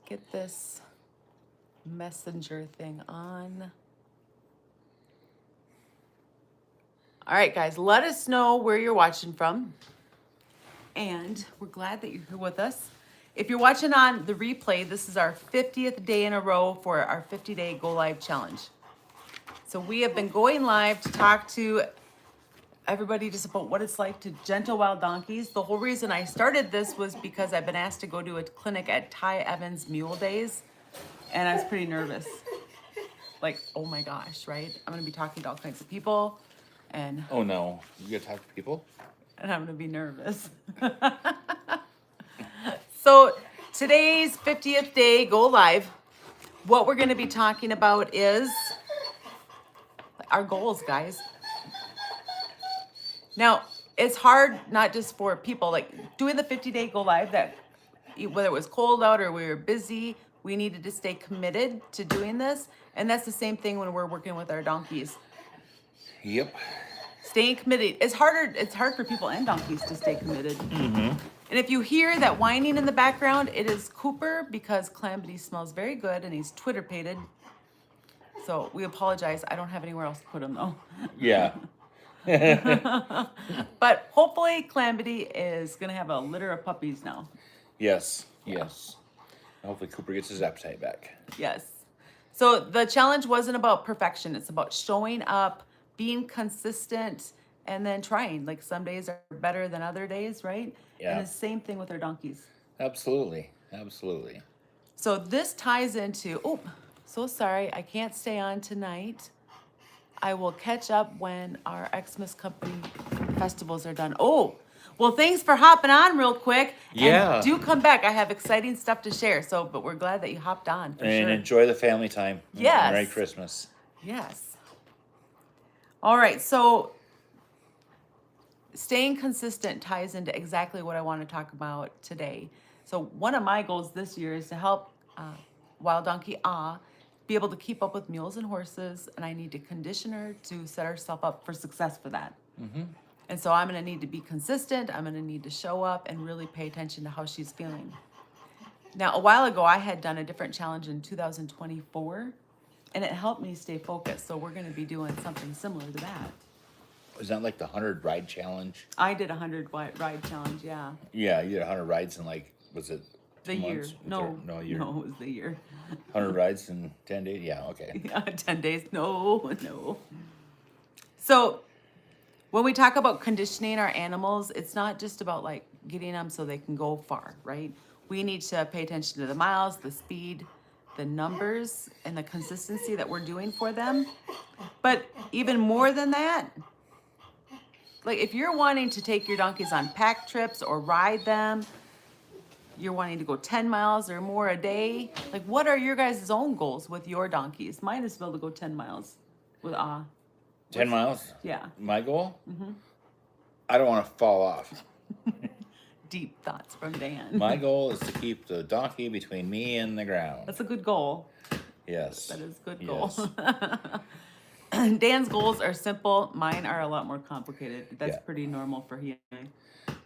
get this messenger thing on. All right, guys, let us know where you're watching from. And we're glad that you're here with us. If you're watching on the replay, this is our 50th day in a row for our 50-day Go Live Challenge. So we have been going live to talk to everybody just about what it's like to gentle wild donkeys. The whole reason I started this was because I've been asked to go to a clinic at Ty Evans Mule Days, and I was pretty nervous. Like, oh my gosh, right? I'm gonna be talking to all kinds of people, and Oh no, you gotta talk to people? I'm gonna be nervous. So today's 50th day Go Live, what we're gonna be talking about is our goals, guys. Now, it's hard not just for people, like doing the 50-day Go Live, that whether it was cold out or we were busy, we needed to stay committed to doing this. And that's the same thing when we're working with our donkeys. Yep. Staying committed. It's hard for people and donkeys to stay committed. And if you hear that whining in the background, it is Cooper, because Calamity smells very good and he's Twitter-pated. So we apologize. I don't have anywhere else to put him though. Yeah. But hopefully Calamity is gonna have a litter of puppies now. Yes. Yes. Hopefully Cooper gets his appetite back. Yes. So the challenge wasn't about perfection. It's about showing up, being consistent, and then trying. Like some days are better than other days, right? Yeah. And the same thing with our donkeys. Absolutely. Absolutely. So this ties into, oh, so sorry, I can't stay on tonight. I will catch up when our Xmas Company festivals are done. Oh, well, thanks for hopping on real quick. Yeah. And do come back. I have exciting stuff to share. So, but we're glad that you hopped on. For And sure. enjoy the family time. Yes. Merry Christmas. Yes. All right. So staying consistent ties into exactly what I want to talk about today. So one of my goals this year is to help Wild Donkey be able to keep up with mules and horses, and I need to condition her to set herself up for success for that. And so I'm going to need to be consistent. I'm going to need to show up and really pay attention to how she's feeling. Now, a while ago, I had done a different challenge in 2024, and it helped me stay focused. So we're going to be doing something similar to that. Was that like the 100 ride challenge? I did a 100 ride challenge, yeah. Yeah, you did 100 rides in like, was it The 2 year. months? No, No, a year. no, it was the year. 100 rides in 10 days? Yeah, okay. Yeah, 10 days. No. So when we talk about conditioning our animals, it's not just about like getting them so they can go far, right? We need to pay attention to the miles, the speed, the numbers, and the consistency that we're doing for them. But even more than that, like if you're wanting to take your donkeys on pack trips or ride them, you're wanting to go 10 miles or more a day, like what are your guys' own goals with your donkeys? Mine is to be able to go 10 miles with 10 miles? Yeah. My goal? I don't want to fall off. Deep thoughts from Dan. My goal is to keep the donkey between me and the ground. That's a good goal. Yes. That is a good goal. Yes. Dan's goals are simple. Mine are a lot more complicated. That's Yeah. pretty normal for he and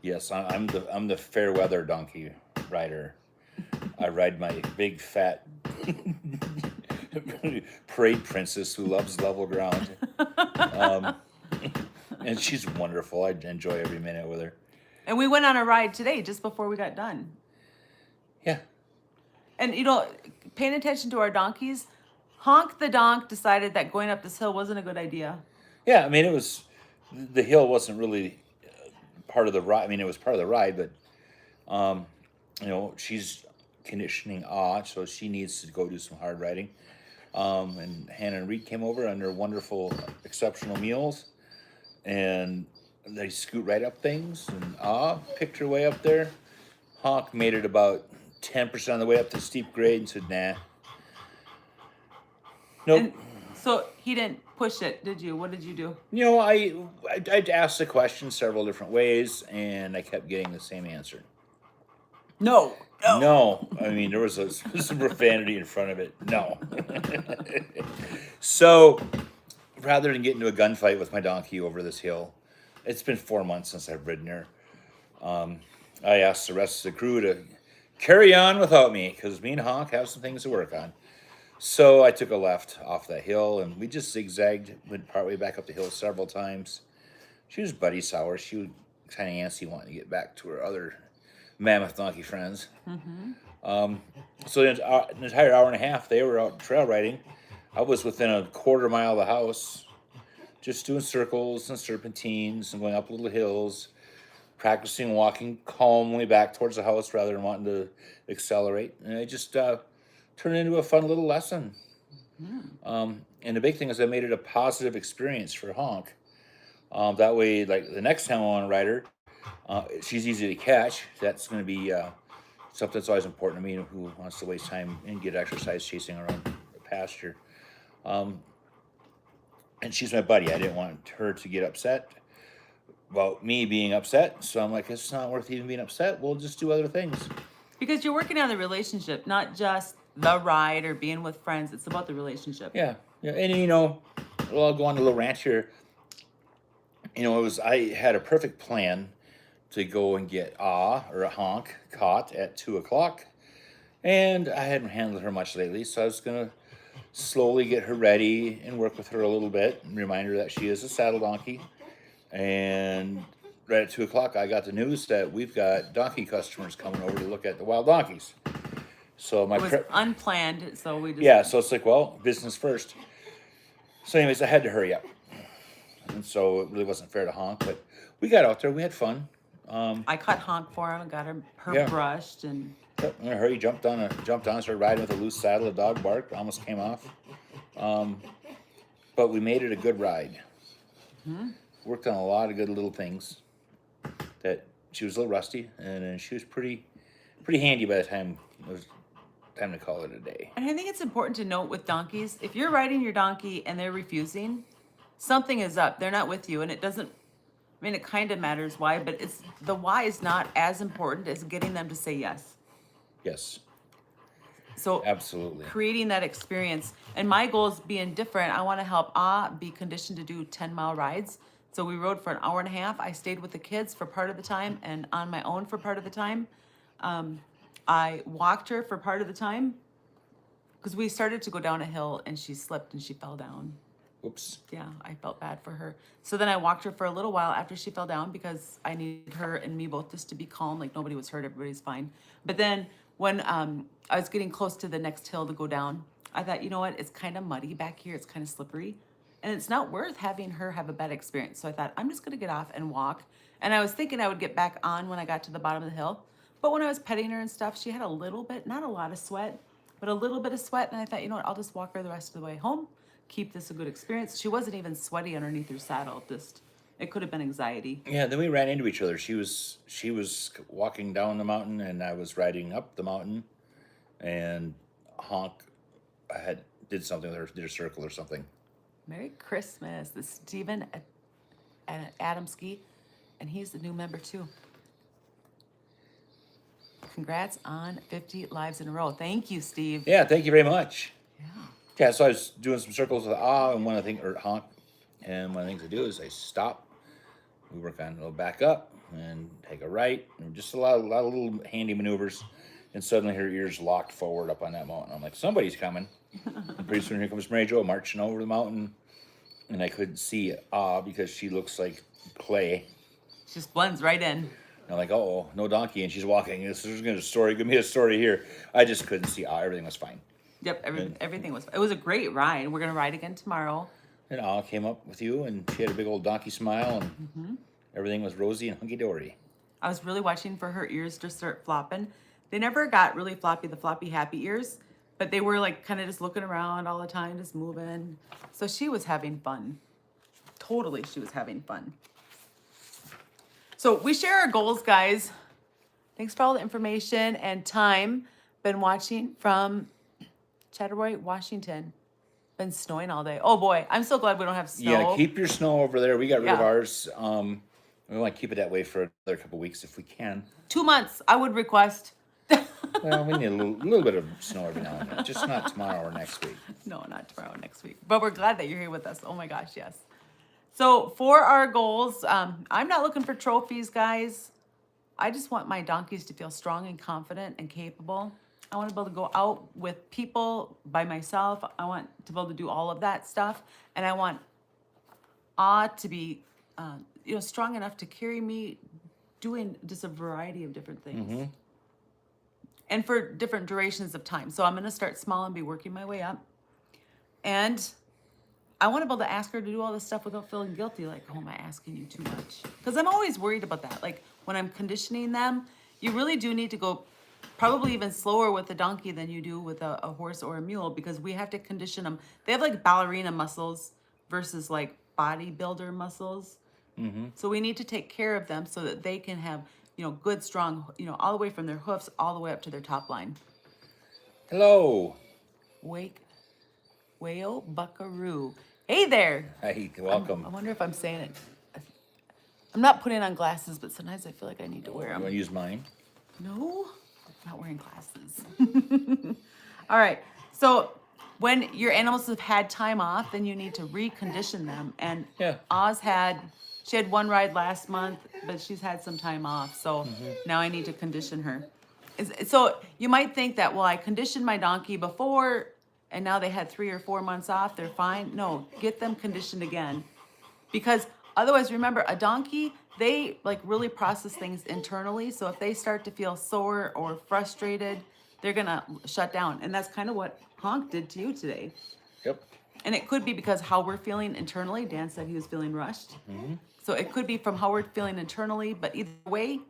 Yes, I'm the fair weather donkey rider. I ride my big fat parade princess who loves level ground. And she's wonderful. I enjoy every minute with her. And we went on a ride today just before we got done. Yeah. And you know, paying attention to our donkeys, Honk the Donk decided that going up this hill wasn't a good idea. Yeah, I mean, the hill wasn't really part of the ride. I mean, it was part of the ride, but, you know, she's conditioning so she needs to go do some hard riding. And Hannah and Reed came over on their wonderful, exceptional mules, and they scoot right up things, and picked her way up there. Honk made it about 10% of the way up the steep grade and said, nah. Nope. And so he didn't push it, did you? What did you do? You know, I asked the question several different ways, and I kept getting the same answer. No. No. I mean, there was some profanity in front of it. No. So, rather than get into a gunfight with my donkey over this hill, it's been 4 months since I've ridden her. I asked the rest of the crew to carry on without me because me and Honk have some things to work on. So I took a left off that hill and we just zigzagged, went partway back up the hill several times. She was buddy sour. She was kind of antsy wanting to get back to her other mammoth donkey friends. So the entire hour and a half they were out trail riding. I was within a quarter mile of the house, just doing circles and serpentines and going up little hills, practicing walking calmly back towards the house rather than wanting to accelerate. And it just turned into a fun little lesson. And the big thing is I made it a positive experience for Honk. That way, like the next time I want to ride her, she's easy to catch. That's going to be something that's always important to me, who wants to waste time and get exercise chasing around the pasture. And she's my buddy. I didn't want her to get upset about me being upset. So I'm like, it's not worth even being upset. We'll just do other things. Because you're working on the relationship, not just the ride or being with friends. It's about the relationship. Yeah. And I'll go on a little rant here. I had a perfect plan to go and get or a Honk caught at 2:00. And I hadn't handled her much lately. So I was going to slowly get her ready and work with her a little bit and remind her that she is a saddle donkey. And right at 2:00, I got the news that we've got donkey customers coming over to look at the wild donkeys. So it was unplanned, so we just... so it's like, well, business first. So anyways, I had to hurry up. And so it really wasn't fair to Honk, but we got out there, we had fun. I cut Honk for him and got her brushed and... Yep, in a hurry, jumped on, started riding with a loose saddle. A dog barked, almost came off. But we made it a good ride. Worked on a lot of good little things. That she was a little rusty, and then she was pretty handy by the time it was time to call it a day. And I think it's important to note with donkeys, if you're riding your donkey and they're refusing, something is up. They're not with you, and it doesn't... I mean, it kind of matters why, but the why is not as important as getting them to say yes. Yes. So absolutely creating that experience. And my goal is being different. I want to help be conditioned to do 10-mile rides. So we rode for an hour and a half. I stayed with the kids for part of the time and on my own for part of the time. I walked her for part of the time because we started to go down a hill and she slipped and she fell down. Oops. Yeah, I felt bad for her. So then I walked her for a little while after she fell down because I needed her and me both just to be calm, like nobody was hurt, everybody's fine. But then when I was getting close to the next hill to go down, I thought, you know what, it's kind of muddy back here, it's kind of slippery, and it's not worth having her have a bad experience. So I thought, I'm just gonna get off and walk. And I was thinking I would get back on when I got to the bottom of the hill. But when I was petting her and stuff, she had a little bit, not a lot of sweat, but a little bit of sweat. And I thought, you know what, I'll just walk her the rest of the way home. Keep this a good experience. She wasn't even sweaty underneath her saddle. It could have been anxiety. Yeah, then we ran into each other. She was walking down the mountain and I was riding up the mountain, and Honk did something with her, did a circle or something. Merry Christmas. This is Steven Adamski, and he's the new member too. Congrats on 50 lives in a row. Thank you, Steve. Yeah, thank you very much. Yeah. Yeah, so I was doing some circles with and one of the things, or Honk, and one of the things I do is I stop. We work on a little back up and take a right, and just a lot of little handy maneuvers. And suddenly her ears locked forward up on that mountain. I'm like, somebody's coming. And pretty soon here comes MaryJo marching over the mountain, and I couldn't see because she looks like clay. She just blends right in. I'm like, oh, no donkey, and she's walking. This is gonna give me a story here. I just couldn't see. Everything was fine. Yep, everything was. It was a great ride. We're gonna ride again tomorrow. And came up with you, and she had a big old donkey smile, and everything was rosy and hunky dory. I was really watching for her ears to start flopping. They never got really floppy, the floppy happy ears, but they were like kind of just looking around all the time, just moving. So she was having fun. Totally, she was having fun. So we share our goals, guys. Thanks for all the information and time. Been watching from Chattaroy, Washington. Been snowing all day. Oh boy, I'm so glad we don't have snow. Yeah, keep your snow over there. We got rid of ours. We want to keep it that way for another couple of weeks if we can. 2 months, I would request. Well, we need a little bit of snow every now and then. Just not tomorrow or next week. No, not tomorrow, next week. But we're glad that you're here with us. Oh my gosh, yes. So for our goals, I'm not looking for trophies, guys. I just want my donkeys to feel strong and confident and capable. I want to be able to go out with people by myself. I want to be able to do all of that stuff. And I want to be, strong enough to carry me doing just a variety of different things. And for different durations of time. So I'm going to start small and be working my way up. And I want to be able to ask her to do all this stuff without feeling guilty. Like, oh, am I asking you too much? Because I'm always worried about that. Like when I'm conditioning them, you really do need to go probably even slower with a donkey than you do with a horse or a mule, because we have to condition them. They have like ballerina muscles versus like bodybuilder muscles. So we need to take care of them so that they can have, good, strong, all the way from their hoofs all the way up to their top line. Hello. Wayo Buckaroo. Hey there. Hey, welcome. I wonder if I'm saying it. I'm not putting on glasses, but sometimes I feel like I need to wear You them. want to use mine? No, I'm not wearing glasses. All right. So when your animals have had time off, then you need to recondition them. And Yeah. she had one ride last month, but she's had some time off. So now I need to condition her. So you might think that, well, I conditioned my donkey before and now they had 3 or 4 months off. They're fine. No, get them conditioned again. Because otherwise, remember, a donkey, they like really process things internally. So if they start to feel sore or frustrated, they're going to shut down. And that's kind of what Honk did to you today. Yep. And it could be because how we're feeling internally. Dan said he was feeling rushed. So it could be from how we're feeling internally, but either way,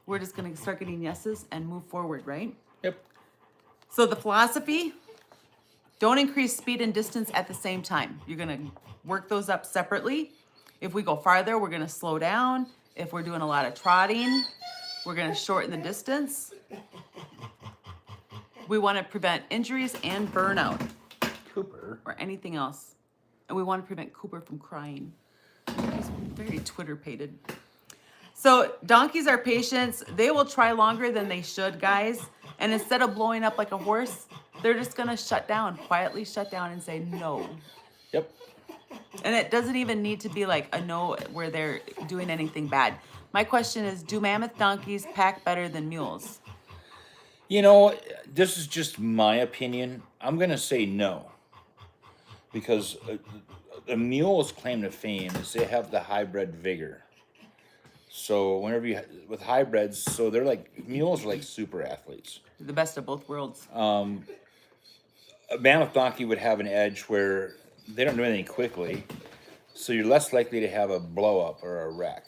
we're just going to start getting yeses and move forward, right? Yep. So the philosophy, don't increase speed and distance at the same time. You're going to work those up separately. If we go farther, we're going to slow down. If we're doing a lot of trotting, we're going to shorten the distance. We want to prevent injuries and burnout. Cooper. Or anything else. And we want to prevent Cooper from crying. He's very Twitter-pated. So donkeys are patients. They will try longer than they should, guys. And instead of blowing up like a horse, they're just going to shut down, quietly shut down and say no. Yep. And it doesn't even need to be like a no where they're doing anything bad. My question is, do mammoth donkeys pack better than mules? This is just my opinion. I'm going to say no. Because the mule's claim to fame is they have the hybrid vigor. So with hybrids, so they're like, mules are like super athletes. The best of both worlds. A mammoth donkey would have an edge where they don't do anything quickly. So you're less likely to have a blow up or a wreck.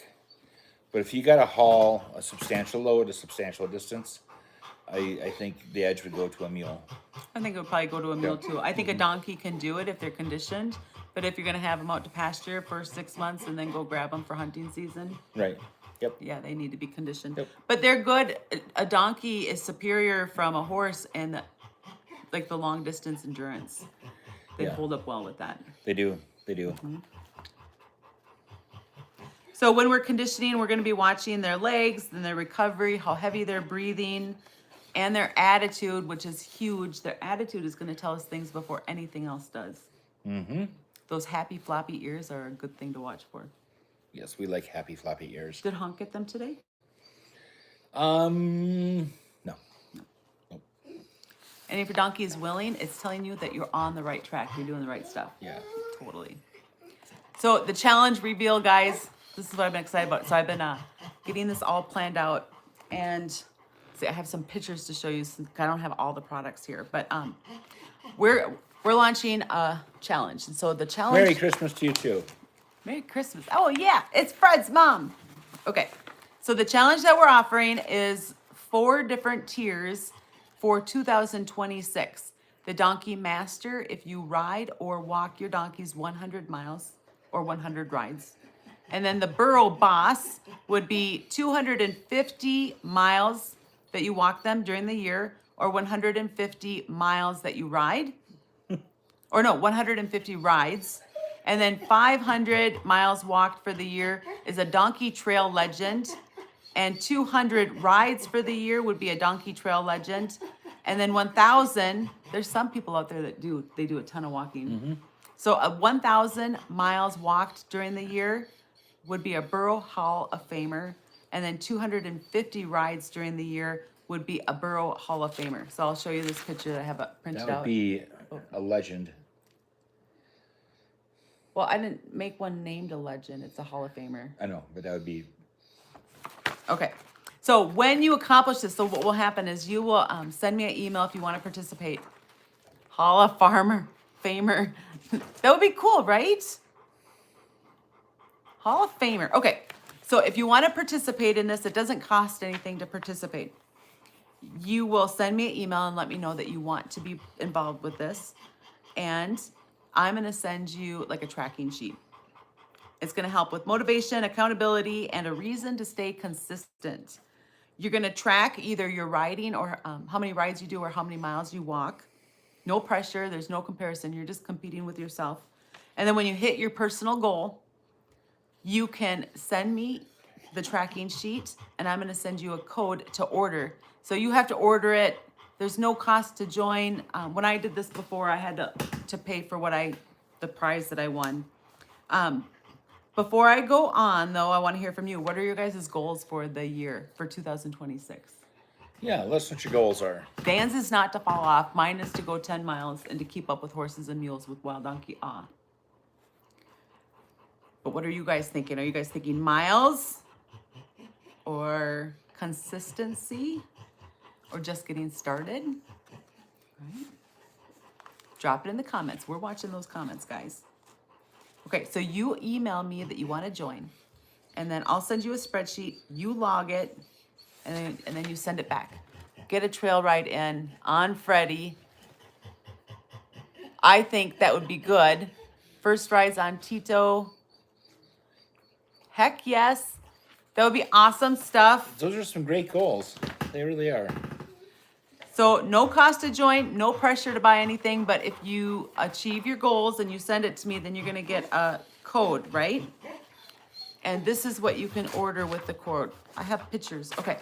But if you got to haul a substantial load a substantial distance, I think the edge would go to a mule. I think it would probably go to a mule too. I think a donkey can do it if they're conditioned, but if you're going to have them out to pasture for 6 months and then go grab them for hunting season, Right. Yep. yeah, they need to be conditioned. Yep. But they're good. A donkey is superior from a horse in the long distance endurance. They Yeah. hold up well with that. They do. So when we're conditioning, we're going to be watching their legs and their recovery, how heavy they're breathing, and their attitude, which is huge. Their attitude is going to tell us things before anything else does. Those happy floppy ears are a good thing to watch for. Yes, we like happy floppy ears. Did Honk get them today? No. And if your donkey is willing, it's telling you that you're on the right track. You're doing the right stuff. Yeah. Totally. So the challenge reveal, guys, this is what I've been excited about. So I've been getting this all planned out. And see, I have some pictures to show you since I don't have all the products here. But we're launching a challenge. And so the challenge... Merry Christmas to you too. Merry Christmas. Oh, yeah. It's Fred's mom. Okay. So the challenge that we're offering is 4 different tiers for 2026. The Donkey Master, if you ride or walk your donkeys 100 miles or 100 rides. And then the Burro Boss would be 250 miles that you walk them during the year or 150 miles that you ride. Or no, 150 rides. And then 500 miles walked for the year is a Donkey Trail Legend. And 200 rides for the year would be a Donkey Trail Legend. And then 1,000, there's some people out there that do a ton of walking. So 1,000 miles walked during the year would be a Burro Hall of Famer. and then 250 rides during the year would be a Burro Hall of Famer. So I'll show you this picture that I have printed That would out. be a legend. Well, I didn't make one named a legend. It's a Hall of Famer. I know, but that would be. Okay. So when you accomplish this, so what will happen is you will send me an email if you want to participate. Hall of Famer. That would be cool, right? Hall of Famer. Okay. So if you want to participate in this, it doesn't cost anything to participate. You will send me an email and let me know that you want to be involved with this. And I'm going to send you like a tracking sheet. It's going to help with motivation, accountability, and a reason to stay consistent. You're going to track either your riding or how many rides you do or how many miles you walk. No pressure. There's no comparison. You're just competing with yourself. And then when you hit your personal goal, you can send me the tracking sheet, and I'm going to send you a code to order. So you have to order it. There's no cost to join. When I did this before, I had to pay for the prize that I won. Before I go on, though, I want to hear from you. What are your guys' goals for the year, for 2026? Yeah, let's know what your goals are. Dan's is not to fall off. Mine is to go 10 miles and to keep up with horses and mules with Wild Donkey Ah. But what are you guys thinking? Are you guys thinking miles or consistency or just getting started? Right? Drop it in the comments. We're watching those comments, guys. Okay, so you email me that you want to join, and then I'll send you a spreadsheet. You log it, and then you send it back. Get a trail ride in on Freddie. I think that would be good. First rides on Tito. Heck yes. That would be awesome stuff. Those are some great goals. They really are. So no cost to join, no pressure to buy anything, but if you achieve your goals and you send it to me, then you're going to get a code, right? And this is what you can order with the code. I have pictures. Okay.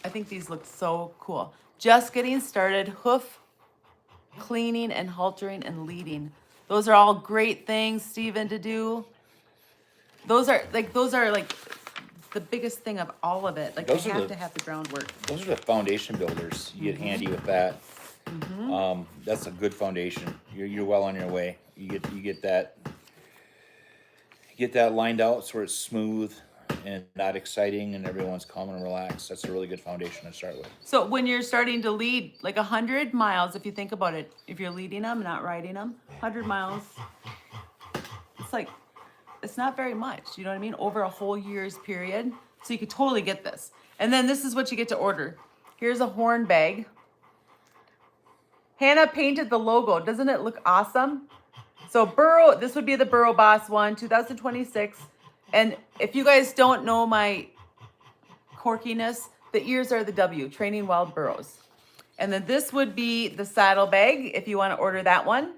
I think these look so cool. Just getting started, hoof cleaning and haltering and leading. Those are all great things, Steven, to do. Those are like the biggest thing of all of it. Like, Those you are have the- to have the groundwork. Those are the foundation builders. You get handy with that. That's a good foundation. You're well on your way. You get that lined out so it's smooth and not exciting, and everyone's calm and relaxed. That's a really good foundation to start with. So when you're starting to lead, like 100 miles, if you think about it, if you're leading them, not riding them, 100 miles, it's not very much, you know what I mean? Over a whole year's period. So you could totally get this. And then this is what you get to order. Here's a horn bag. Hannah painted the logo. Doesn't it look awesome? So Burro, this would be the Burro Boss one, 2026. And if you guys don't know my quirkiness, the ears are the W, Training Wild Burros. And then this would be the saddle bag if you want to order that one.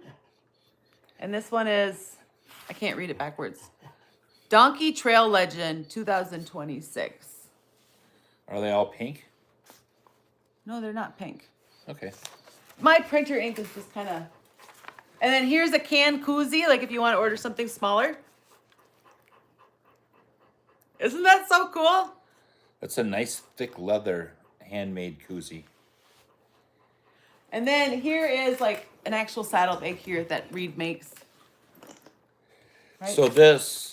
And this one is, I can't read it backwards. Donkey Trail Legend 2026. Are they all pink? No, they're not pink. Okay. My printer ink is just kind of... And then here's a can koozie, like if you want to order something smaller. Isn't that so cool? That's a nice thick leather handmade koozie. And then here is like an actual saddlebag here that Reed makes. Right? So this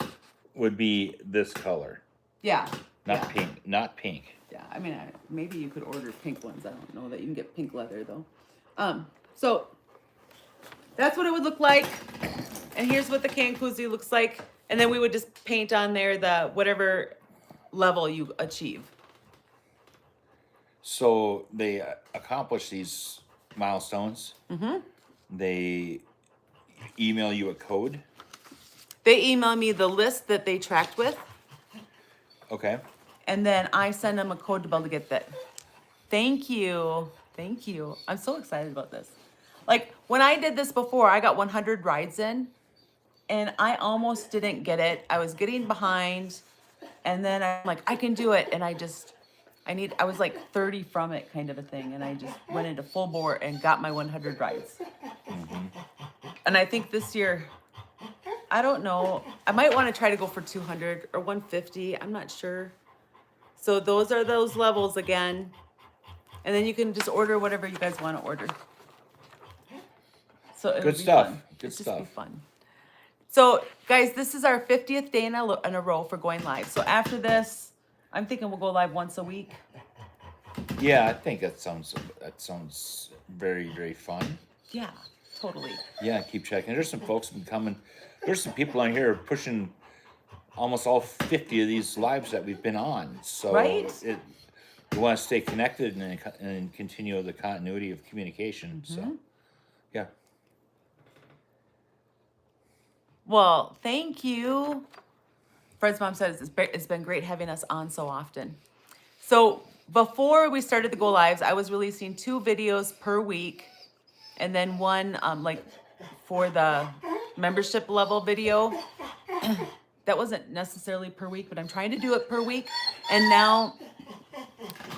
would be this color, Yeah. not yeah. pink. Not pink. Yeah, I mean, maybe you could order pink ones. I don't know that you can get pink leather though. So that's what it would look like. And here's what the can koozie looks like. And then we would just paint on there the whatever level you achieve. So they accomplish these milestones. They email you a code. They email me the list that they tracked with, Okay. and then I send them a code to be able to get that. Thank you. Thank you. I'm so excited about this. Like, when I did this before, I got 100 rides in, and I almost didn't get it. I was getting behind, and then I'm like, I can do it, and I was like 30 from it kind of a thing, and I just went into full bore and got my 100 rides. And I think this year, I don't know. I might want to try to go for 200 or 150. I'm not sure. So those are those levels again. And then you can just order whatever you guys want to order. So it'll Good be stuff. fun. Good It'll just be stuff. fun. So guys, this is our 50th day in a row for going live. So after this, I'm thinking we'll go live once a week. Yeah, I think that sounds very, very fun. Yeah, totally. Yeah, keep checking. There's some folks been coming. There's some people on here pushing almost all 50 of these lives that we've been on. So Right? we want to stay connected and continue the continuity of communication. So yeah. Well, thank you. Fred's mom says it's been great having us on so often. So before we started the Go Lives, I was releasing 2 videos per week, and then one like for the membership level video. That wasn't necessarily per week, but I'm trying to do it per week. And now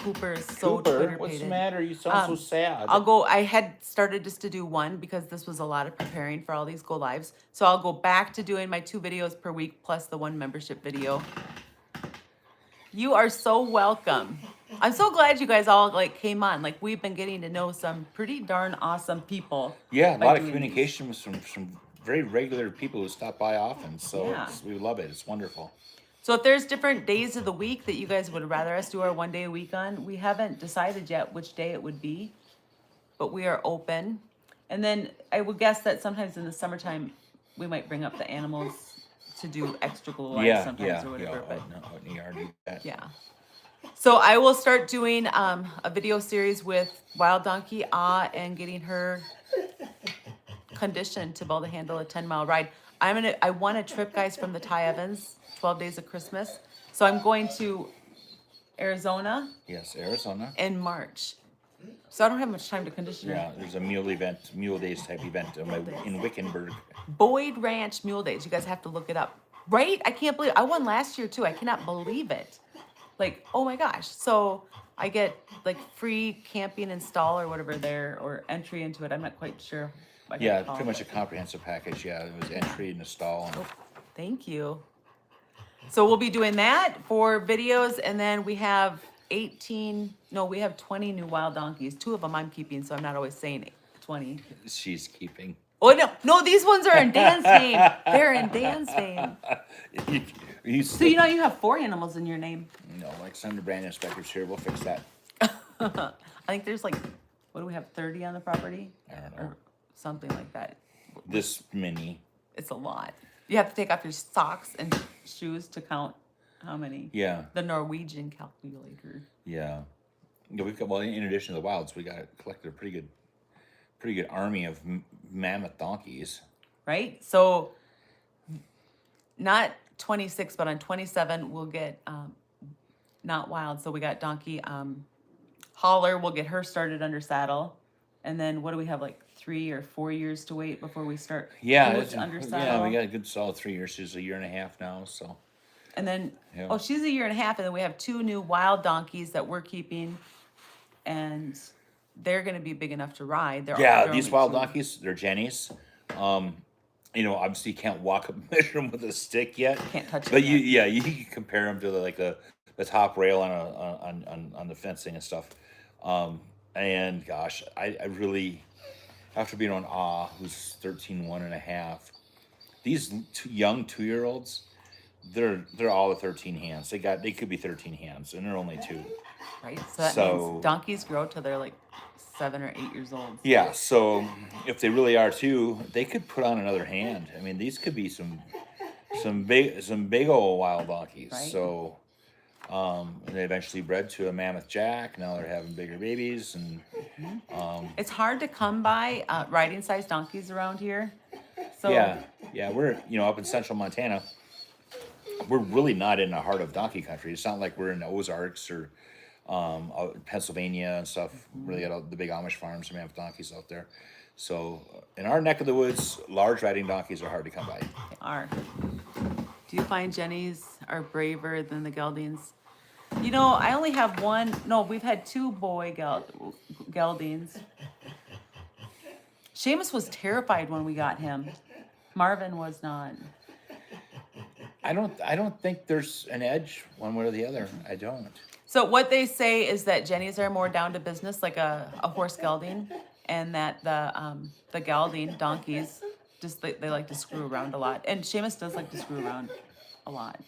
Cooper is so Twitter what's the pated. matter? You sound so sad. I had started just to do one because this was a lot of preparing for all these Go Lives. So I'll go back to doing my 2 videos per week plus the 1 membership video. You are so welcome. I'm so glad you guys all came on. We've been getting to know some pretty darn awesome people. Yeah, a by lot of doing communication with some very regular people who stop by often. So Yeah. we love it. It's wonderful. So if there's different days of the week that you guys would rather us do our 1 day a week on, we haven't decided yet which day it would be, but we are open. And then I would guess that sometimes in the summertime, we might bring up the animals to do extra glow lights sometimes or whatever. But out in the yard, do that. yeah. So I will start doing a video series with Wild Donkey and getting her conditioned to be able to handle a 10-mile ride. I won a trip, guys, from the Ty Evans, 12 Days of Christmas. So I'm going to Arizona Yes, Arizona. in March. So I don't have much time to condition her. Yeah, there's a mule days type event in Wickenburg. Boyd Ranch Mule Days. You guys have to look it up. Right? I can't believe I won last year too. I cannot believe it. Oh my gosh. So I get free camping and stall or whatever there, or entry into it. I'm not quite sure. what Yeah, to call pretty much a it. comprehensive package. Yeah, it was entry in the stall. And, Oh, thank you. So we'll be doing that for videos, and then we have 20 new wild donkeys. 2 of them I'm keeping, so I'm not always saying 20. she's keeping. Oh no, these ones are in Dan's name. They're in Dan's name. So you have 4 animals in your name. No, send the brand inspectors here. We'll fix that. I think there's what do we have, 30 on the property? I don't know. Or something like that. This many. It's a lot. You have to take off your socks and shoes to count how many. Yeah, The Norwegian calculator. yeah. We've got, well, in addition to the wilds, we got collected a pretty good army of mammoth donkeys. Right? So not 26, but on 27 we'll get not wild. So we got donkey Holler, we'll get her started under saddle. And then what do we have, 3 or 4 years to wait before we start Yeah, Hoot under saddle? yeah, we got a good solid 3 years. She's a year and a half now, so. And then Yeah. she's a year and a half, and then we have 2 new wild donkeys that we're keeping, and they're gonna be big enough to ride. Yeah, they're these only wild 2. donkeys, they're Jennies. Obviously you can't walk up and measure them with a stick yet. Can't touch But them you can compare them to the top rail on the fencing and stuff. And gosh, I really, after being on who's 13, 1.5, these young 2-year-olds, they're all at 13 hands. They could be 13 hands, and they're only 2. Right? So that So- means donkeys grow till they're 7 or 8 years old. Yeah, so if they really are 2, they could put on another hand. I mean, these could be some big old wild donkeys. Right. So, and they eventually bred to a mammoth jack. Now they're having bigger babies, and It's hard to come by riding size donkeys around here. So yeah, we're up in central Montana. We're really not in the heart of donkey country. It's not like we're in the Ozarks or out in Pennsylvania and stuff. Really got the big Amish farms and mammoth donkeys out there. So in our neck of the woods, large riding donkeys are hard to come by. they are. Do you find Jennies are braver than the geldings? I only have one. No, we've had 2 boy geldings. Seamus was terrified when we got him. Marvin was not. I don't think there's an edge one way or the other. I don't. So what they say is that Jennies are more down to business, like a horse gelding, and that the gelding donkeys just they like to screw around a lot, and Seamus does like to screw around a lot.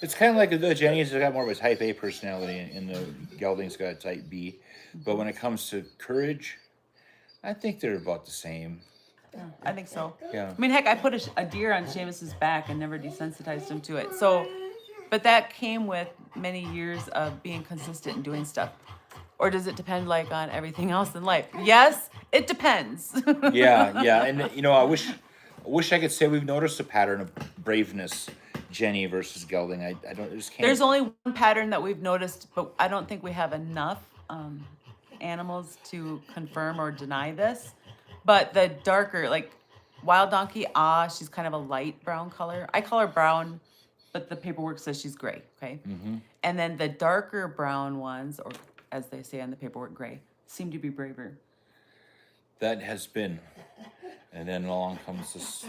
It's kind of like the Jenny's have got more of a type A personality, and the Gelding's got a type B. But when it comes to courage, I think they're about the same. Yeah, I think so. Yeah. I mean, heck, I put a deer on Seamus's back and never desensitized him to it. So, but that came with many years of being consistent and doing stuff. Or does it depend like on everything else in life? Yes, it depends. Yeah, and you know, I wish I could say we've noticed a pattern of braveness, Jenny versus Gelding. I don't I just can't. There's only one pattern that we've noticed, but I don't think we have enough animals to confirm or deny this. But the darker, like wild donkey, she's kind of a light brown color. I call her brown, but the paperwork says she's gray. Okay. And then the darker brown ones, or as they say on the paperwork, gray, seem to be braver. That has been, and then along comes this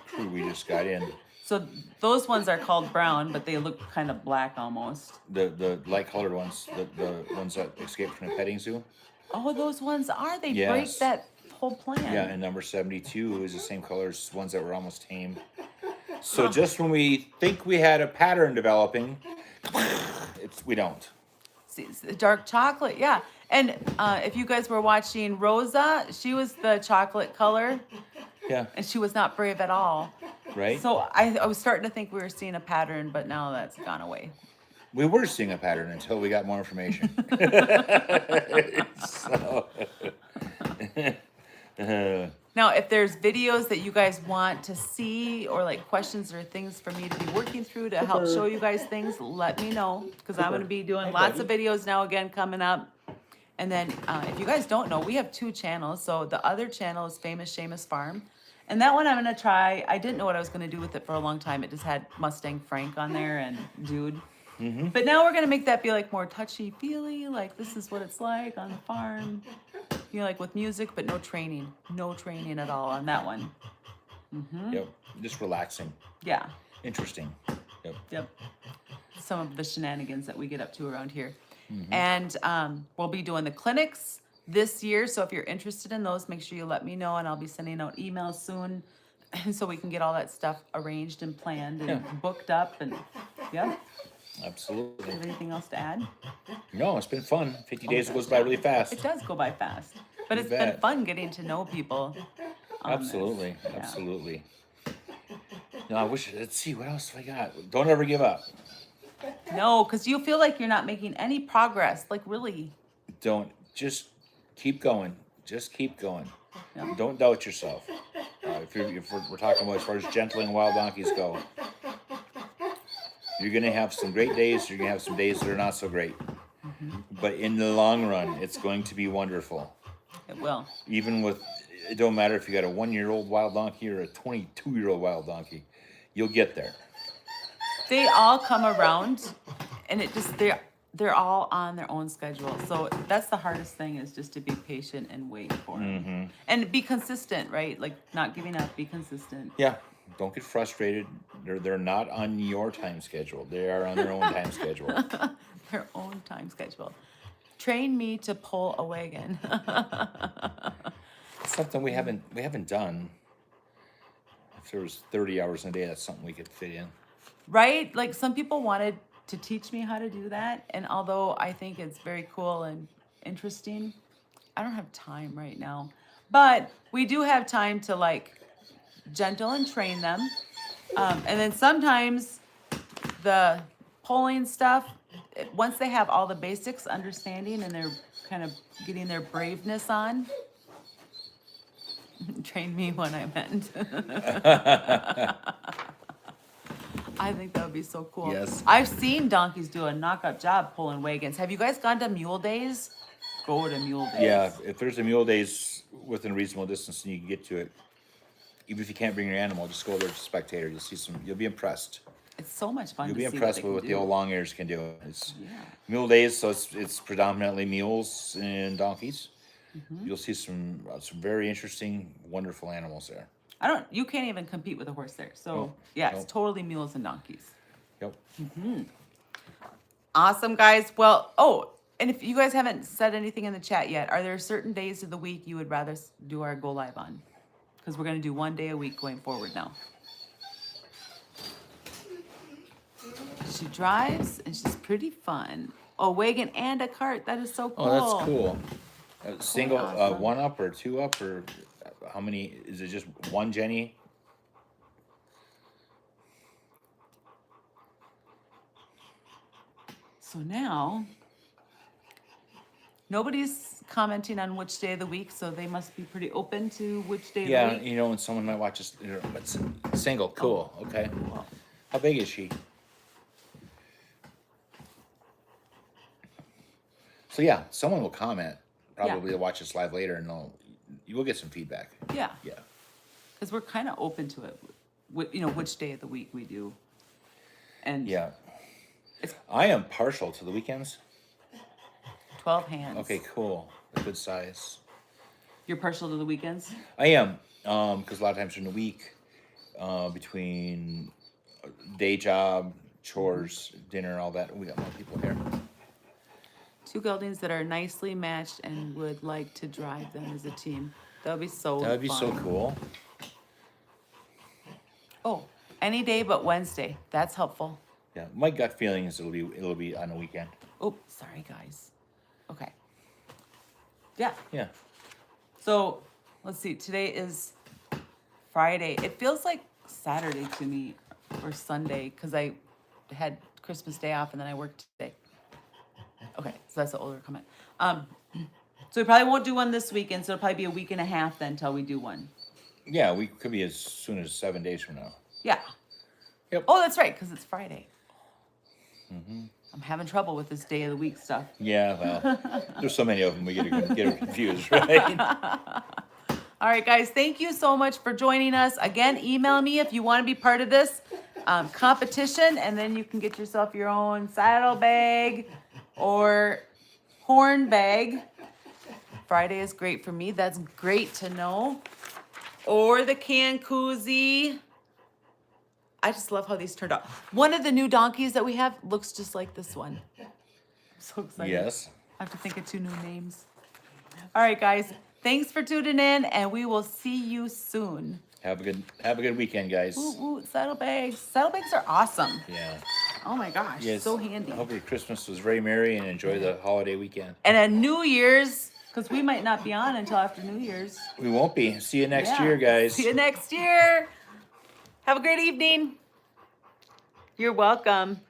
crew we just got in. So those ones are called brown, but they look kind of black almost. The light colored ones, the ones that escaped from the petting zoo. Oh, those ones are. They break Yes. that whole plan. Yeah, and number 72 is the same color as ones that were almost tame. So just when we think we had a pattern developing, we don't. See, it's the dark chocolate, yeah. And if you guys were watching Rosa, she was the chocolate color, Yeah, and she was not brave at all. right? So I was starting to think we were seeing a pattern, but now that's gone away. We were seeing a pattern until we got more information. So, Now, if there's videos that you guys want to see or like questions or things for me to be working through to help show you guys things, let me know, because I'm going to be doing lots of videos now again coming up. And then if you guys don't know, we have 2 channels. So the other channel is Famous Seamus Farm. And that one I'm going to try. I didn't know what I was going to do with it for a long time. It just had Mustang Frank on there and Dude. But now we're going to make that be like more touchy-feely, like this is what it's like on the farm. You know, like with music, but no training. No training at all on that one. yep, just relaxing. Yeah. Interesting. Yep. Yep. Some of the shenanigans that we get up to around here. And we'll be doing the clinics this year. So if you're interested in those, make sure you let me know, and I'll be sending out emails soon so we can get all that stuff arranged and planned and booked up. And yeah. Absolutely. Do you have anything else to add? No, it's been fun. 50 days goes by really fast. It does go by fast, but You it's been bet. fun getting to know people. on this. Absolutely, Yeah. absolutely. No, I wish. Let's see what else have I got. Don't ever give up. No, because you feel like you're not making any progress. Like really. Don't just keep going. Just keep going. Yeah. Don't doubt yourself. If we're talking about as far as gentling wild donkeys go, you're gonna have some great days. You're gonna have some days that are not so great. But in the long run, it's going to be wonderful. It will. Even with, it don't matter if you got a 1-year-old wild donkey or a 22-year-old wild donkey, you'll get there. They all come around, and it just they're all on their own schedule. So that's the hardest thing, is just to be patient and wait for them. And be consistent, right? Like not giving up. Be consistent. Yeah, don't get frustrated. They're not on your time schedule. They are on their own time schedule. Their own time schedule. Train me to pull a wagon. Something we haven't done. If there was 30 hours in a day, that's something we could fit in. Right? Like some people wanted to teach me how to do that. And although I think it's very cool and interesting, I don't have time right now. But we do have time to like gentle and train them. And then sometimes the polling stuff, once they have all the basics understanding and they're kind of getting their braveness on, train me when I meant. I think that would be so cool. Yes. I've seen donkeys do a knock-up job pulling wagons. Have you guys gone to mule days? Go to mule days. Yeah, if there's a mule days within a reasonable distance and you can get to it, even if you can't bring your animal, just go there as a spectator. You'll see you'll be impressed. It's so much fun You'll to be see impressed with what what they the can old do. long ears can do. It's Yeah. mule days, so it's predominantly mules and donkeys. Mm-hmm. You'll see some very interesting, wonderful animals there. You can't even compete with a horse there. So No, yeah, it's no. totally mules and donkeys. Yep. Awesome, guys. Well, and if you guys haven't said anything in the chat yet, are there certain days of the week you would rather do our go live on? Because we're going to do 1 day a week going forward now. She drives and she's pretty fun. Oh, wagon and a cart. That is so cool. Oh, that's cool. Single, awesome. 1 up or 2 up, or how many? Is it just one Jenny? So now, nobody's commenting on which day of the week, so they must be pretty open to which day of the Yeah, week. you know, and someone might watch us. It's single. Cool. Okay. Well, How big is she? So yeah, someone will comment. Probably they'll watch us live later, and you will get some feedback. yeah, Yeah. because we're kind of open to it. Which day of the week we do. And Yeah. It's- I am partial to the weekends. 12 hands. Okay, cool. A good size. You're partial to the weekends? I am, because a lot of times during the week, between day job, chores, dinner, all that, we got more people here. 2 geldings that are nicely matched and would like to drive them as a team. That would be so That would be so fun. cool. Oh, any day but Wednesday. That's helpful. Yeah, my gut feeling is it'll be on the weekend. Oh, sorry, guys. Okay. Yeah. Yeah. So, let's see. Today is Friday. It feels like Saturday to me, or Sunday, because I had Christmas Day off and then I worked today. Okay, so that's the older comment. So we probably won't do one this weekend, so it'll probably be a week and a half then until we do one. Yeah, we could be as soon as 7 days from now. Yeah. Yep. Oh, that's right, because it's Friday. I'm having trouble with this day of the week stuff. Yeah, well, there's so many of them we get confused, right? All right, guys, thank you so much for joining us. Again, email me if you want to be part of this competition, and then you can get yourself your own saddle bag or horn bag. Friday is great for me. That's great to know. Or the can koozie. I just love how these turned out. One of the new donkeys that we have looks just like this one. I'm so excited. Yes. I have to think of 2 new names. All right, guys. Thanks for tuning in, and we will see you soon. Have a good weekend, guys. Ooh, saddlebags. Saddlebags are awesome. Yeah. Oh my gosh, Yes. so handy. I hope your Christmas was very merry and enjoy the holiday weekend. And at New Year's, because we might not be on until after New Year's. We won't be. See you next Yeah. year, guys. See you next year. Have a great evening. You're welcome.